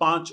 5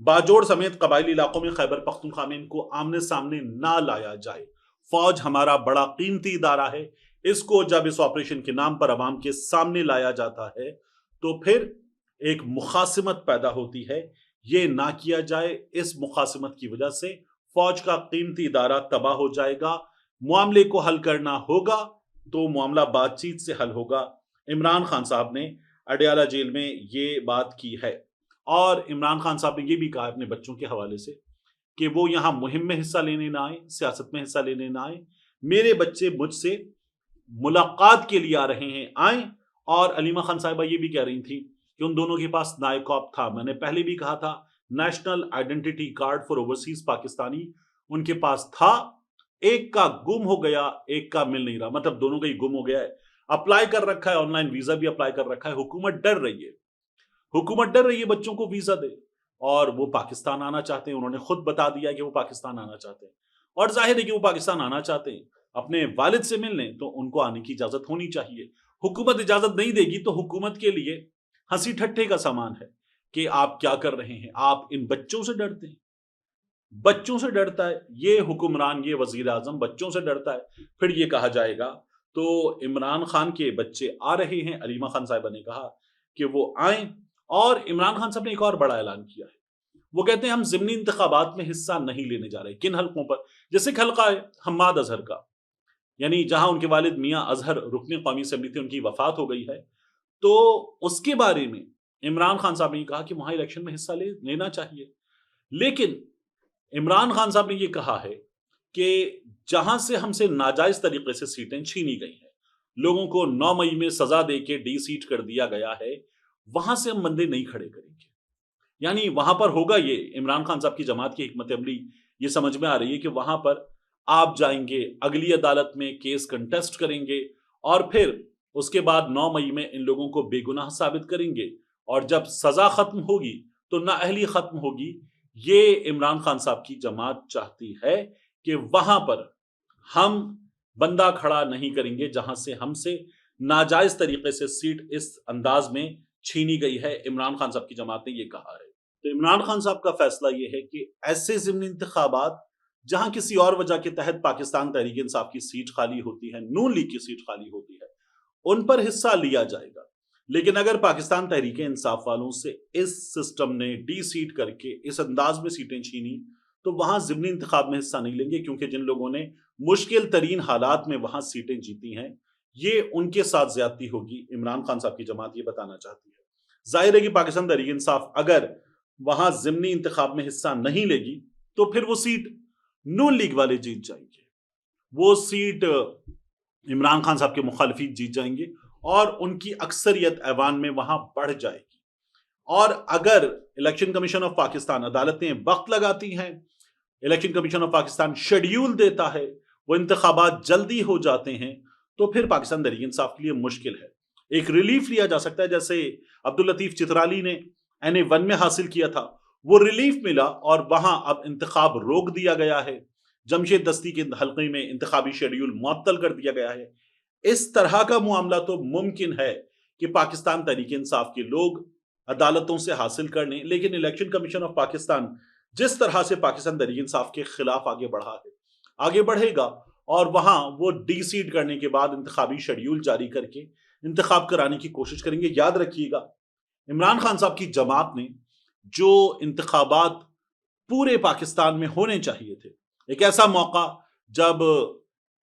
باجوڑ سمیت قبائلی علاقوں میں خیبر پختونخوا میں ان کو آمنے سامنے نہ لایا جائے۔ فوج ہمارا بڑا قیمتی ادارہ ہے، اس کو جب اس آپریشن کے نام پر عوام کے سامنے لایا جاتا ہے تو پھر ایک مخاصمت پیدا ہوتی ہے۔ یہ نہ کیا جائے، اس مخاصمت کی وجہ سے فوج کا قیمتی ادارہ تباہ ہو جائے گا۔ معاملے کو حل کرنا ہوگا تو معاملہ بات چیت سے حل ہوگا۔ عمران خان صاحب نے اڈیالہ جیل میں یہ بات کی ہے، اور عمران خان صاحب نے یہ بھی کہا اپنے بچوں کے حوالے سے کہ وہ یہاں مہم میں حصہ لینے نہ آئیں، سیاست میں حصہ لینے نہ آئیں، میرے بچے مجھ سے ملاقات کے لیے آ رہے ہیں، آئیں۔ اور علیمہ خان صاحبہ یہ بھی کہہ رہی تھی کہ ان دونوں کے پاس نائکاپ تھا، میں نے پہلے بھی کہا تھا national identity card for overseas Pakistani ان کے پاس تھا، ایک کا گم ہو گیا، ایک کا مل نہیں رہا، مطلب دونوں کا ہی گم ہو گیا ہے۔ اپلائی کر رکھا ہے، آن لائن ویزا بھی اپلائی کر رکھا ہے، حکومت ڈر رہی ہے، حکومت ڈر رہی ہے بچوں کو ویزا دے، اور وہ پاکستان آنا چاہتے ہیں، انہوں نے خود بتا دیا کہ وہ پاکستان آنا چاہتے ہیں، اور ظاہر ہے کہ وہ پاکستان آنا چاہتے ہیں، اپنے والد سے ملنے تو ان کو آنے کی اجازت ہونی چاہیے۔ حکومت اجازت نہیں دے گی تو حکومت کے لیے ہنسی ٹھٹھے کا سامان ہے کہ آپ کیا کر رہے ہیں، آپ ان بچوں سے ڈرتے ہیں، بچوں سے ڈرتا ہے یہ حکمران، یہ وزیر اعظم بچوں سے ڈرتا ہے۔ پھر یہ کہا جائے گا تو عمران خان کے بچے آ رہے ہیں، علیمہ خان صاحبہ نے کہا کہ وہ آئیں، اور عمران خان صاحب نے ایک اور بڑا اعلان کیا ہے، وہ کہتے ہیں ہم ضمنی انتخابات میں حصہ نہیں لینے جا رہے۔ کن حلقوں پر؟ جیسے کہ حلقہ ہے حماد اظہر کا، یعنی جہاں ان کے والد میاں اظہر رکن قومی اسمبلی تھے، ان کی وفات ہو گئی ہے، تو اس کے بارے میں عمران خان صاحب نے کہا کہ وہاں الیکشن میں حصہ لینا چاہیے، لیکن عمران خان صاحب نے یہ کہا ہے کہ جہاں سے ہم سے ناجائز طریقے سے سیٹیں چھینی گئی ہیں، لوگوں کو 9 مئی میں سزا دے کے ڈی سیٹ کر دیا گیا ہے، وہاں سے ہم بندے نہیں کھڑے کریں گے۔ یعنی وہاں پر ہوگا یہ، عمران خان صاحب کی جماعت کی حکمت عملی یہ سمجھ میں آ رہی ہے کہ وہاں پر آپ جائیں گے، اگلی عدالت میں کیس کنٹیسٹ کریں گے، اور پھر اس کے بعد 9 مئی میں ان لوگوں کو بے گناہ ثابت کریں گے، اور جب سزا ختم ہوگی تو نااہلی ختم ہوگی۔ یہ عمران خان صاحب کی جماعت چاہتی ہے کہ وہاں پر ہم بندہ کھڑا نہیں کریں گے جہاں سے ہم سے ناجائز طریقے سے سیٹ اس انداز میں چھینی گئی ہے۔ عمران خان صاحب کی جماعت نے یہ کہا ہے۔ تو عمران خان صاحب کا فیصلہ یہ ہے کہ ایسے ضمنی انتخابات جہاں کسی اور وجہ کے تحت پاکستان تحریک انصاف کی سیٹ خالی ہوتی ہے، نون لیگ کی سیٹ خالی ہوتی ہے، ان پر حصہ لیا جائے گا، لیکن اگر پاکستان تحریک انصاف والوں سے اس سسٹم نے ڈی سیٹ کر کے اس انداز میں سیٹیں چھینی تو وہاں ضمنی انتخاب میں حصہ نہیں لیں گے، کیونکہ جن لوگوں نے مشکل ترین حالات میں وہاں سیٹیں جیتی ہیں یہ ان کے ساتھ زیادتی ہوگی۔ عمران خان صاحب کی جماعت یہ بتانا چاہتی ہے۔ ظاہر ہے کہ پاکستان تحریک انصاف اگر وہاں ضمنی انتخاب میں حصہ نہیں لے گی تو پھر وہ سیٹ نون لیگ والے جیت جائیں گے، وہ سیٹ عمران خان صاحب کے مخالفین جیت جائیں گے، اور ان کی اکثریت ایوان میں وہاں بڑھ جائے گی۔ اور اگر الیکشن کمیشن آف پاکستان، عدالتیں وقت لگاتی ہیں، election commission of Pakistan schedule دیتا ہے، وہ انتخابات جلدی ہو جاتے ہیں، تو پھر پاکستان تحریک انصاف کے لیے مشکل ہے۔ ایک ریلیف لیا جا سکتا ہے، جیسے عبداللطیف چترالی نے NA1 میں حاصل کیا تھا، وہ ریلیف ملا اور وہاں اب انتخاب روک دیا گیا ہے، جمشید دستی کے حلقے میں انتخابی شیڈیول معطل کر دیا گیا ہے۔ اس طرح کا معاملہ تو ممکن ہے کہ پاکستان تحریک انصاف کے لوگ عدالتوں سے حاصل کر لیں، لیکن الیکشن کمیشن آف پاکستان جس طرح سے پاکستان تحریک انصاف کے خلاف آگے بڑھا ہے، آگے بڑھے گا، اور وہاں وہ ڈی سیٹ کرنے کے بعد انتخابی شیڈیول جاری کر کے انتخاب کرانے کی کوشش کریں گے۔ یاد رکھیے گا عمران خان صاحب کی جماعت نے جو انتخابات پورے پاکستان میں ہونے چاہیے تھے، ایک ایسا موقع جب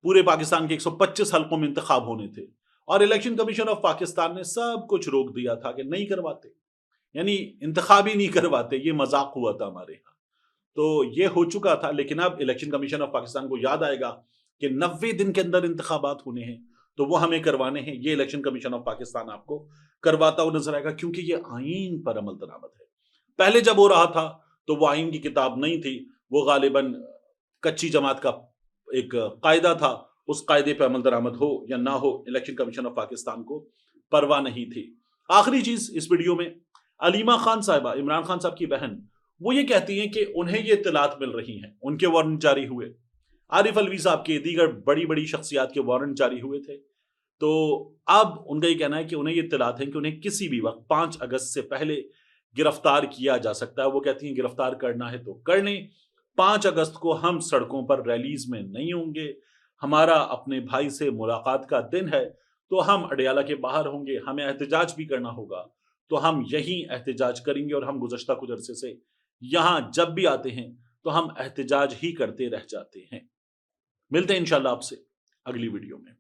پورے پاکستان کے 125 حلقوں میں انتخاب ہونے تھے، اور الیکشن کمیشن آف پاکستان نے سب کچھ روک دیا تھا کہ نہیں کرواتے، یعنی انتخاب ہی نہیں کرواتے، یہ مذاق ہوا تھا ہمارے یہاں، تو یہ ہو چکا تھا۔ لیکن اب الیکشن کمیشن آف پاکستان کو یاد آئے گا کہ 90 دن کے اندر انتخابات ہونے ہیں، تو وہ ہمیں کروانے ہیں، یہ الیکشن کمیشن آف پاکستان آپ کو کرواتا ہوا نظر آئے گا، کیونکہ یہ آئین پر عمل درآمد ہے۔ پہلے جب ہو رہا تھا تو وہ آئین کی کتاب نہیں تھی، وہ غالباً کچی جماعت کا ایک قاعدہ تھا، اس قاعدے پہ عمل درآمد ہو یا نہ ہو الیکشن کمیشن آف پاکستان کو پرواہ نہیں تھی۔ آخری چیز اس ویڈیو میں، علیمہ خان صاحبہ، عمران خان صاحب کی بہن، وہ یہ کہتی ہیں کہ انہیں یہ اطلاعات مل رہی ہیں، ان کے وارنٹ جاری ہوئے، عارف الوی صاحب کے، دیگر بڑی بڑی شخصیات کے وارنٹ جاری ہوئے تھے، تو اب ان کا یہ کہنا ہے کہ انہیں یہ اطلاعات ہیں کہ انہیں کسی بھی وقت 5 اگست سے پہلے گرفتار کیا جا سکتا ہے۔ وہ کہتی ہیں گرفتار کرنا ہے تو کر لیں۔ 5 اگست کو ہم سڑکوں پر ریلیز میں نہیں ہوں گے، ہمارا اپنے بھائی سے ملاقات کا دن ہے تو ہم اڈیالہ کے باہر ہوں گے، ہمیں احتجاج بھی کرنا ہوگا تو ہم یہیں احتجاج کریں گے، اور ہم گزشتہ کچھ عرصے سے یہاں جب بھی آتے ہیں تو ہم احتجاج ہی کرتے رہ جاتے ہیں۔ ملتے ہیں انشاءاللہ آپ سے اگلی ویڈیو میں۔